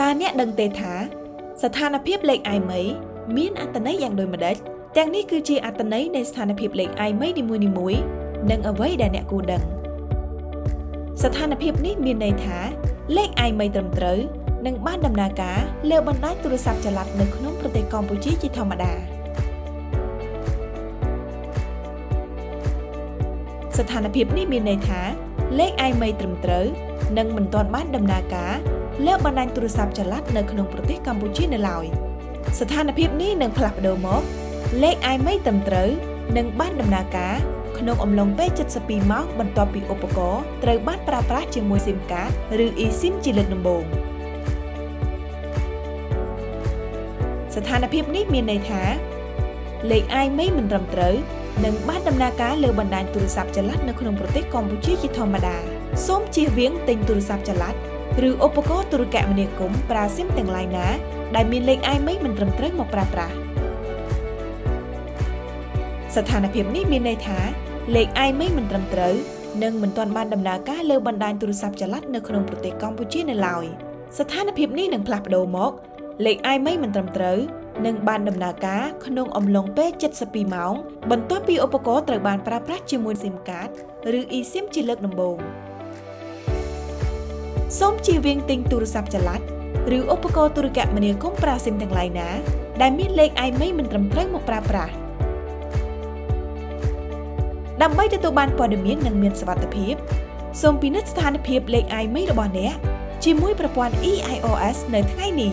តាអ្នកដឹងទេថាស្ថានភាពលេខឯមីមានអត្ថន័យយ៉ាងដូចម្តេចទាំងនេះគឺជាអត្ថន័យនៃស្ថានភាពលេខឯមីនីមួយៗនិងអ្វីដែលអ្នកគួរដឹងស្ថានភាពនេះមានន័យថាលេខឯមីត្រឹមត្រូវនឹងបានដំណើរការលើបណ្ដាញទូរស័ព្ទចល័តនៅក្នុងប្រទេសកម្ពុជាជាធម្មតាស្ថានភាពនេះមានន័យថាលេខឯមីត្រឹមត្រូវនឹងមិនទាន់បានដំណើរការលើបណ្ដាញទូរស័ព្ទចល័តនៅក្នុងប្រទេសកម្ពុជានៅឡើយស្ថានភាពនេះនឹងផ្លាស់ប្ដូរមកលេខឯមីត្រឹមត្រូវនឹងបានដំណើរការក្នុងអំឡុងពេល72ម៉ោងបន្ទាប់ពីឧបករណ៍ត្រូវបានប្រើប្រាស់ជាមួយ SIM card ឬ eSIM ជាលើកដំបូងស្ថានភាពនេះមានន័យថាលេខឯមីមិនត្រឹមត្រូវនឹងបានដំណើរការលើបណ្ដាញទូរស័ព្ទចល័តនៅក្នុងប្រទេសកម្ពុជាជាធម្មតាសូមជៀសវាងទិញទូរស័ព្ទចល័តឬឧបករណ៍ទូរគមនាគមន៍ប្រើ SIM ទាំងឡាយណាដែលមានលេខឯមីមិនត្រឹមត្រូវមកប្រើប្រាស់ស្ថានភាពនេះមានន័យថាលេខឯមីមិនត្រឹមត្រូវនិងមិនទាន់បានដំណើរការលើបណ្ដាញទូរស័ព្ទចល័តនៅក្នុងប្រទេសកម្ពុជានៅឡើយស្ថានភាពនេះនឹងផ្លាស់ប្ដូរមកលេខឯមីមិនត្រឹមត្រូវនឹងបានដំណើរការក្នុងអំឡុងពេល72ម៉ោងបន្ទាប់ពីឧបករណ៍ត្រូវបានប្រើប្រាស់ជាមួយ SIM card ឬ eSIM ជាលើកដំបូងសូមជៀសវាងទិញទូរស័ព្ទចល័តឬឧបករណ៍ទូរគមនាគមន៍ប្រើ SIM ទាំងឡាយណាដែលមានលេខឯមីមិនត្រឹមត្រូវមកប្រើប្រាស់ដើម្បីទទួលបានព័ត៌មាននិងមានសុវត្ថិភាពសូមពិនិត្យស្ថានភាពលេខឯមីរបស់អ្នកជាមួយប្រព័ន្ធ eIOS នៅថ្ងៃនេះ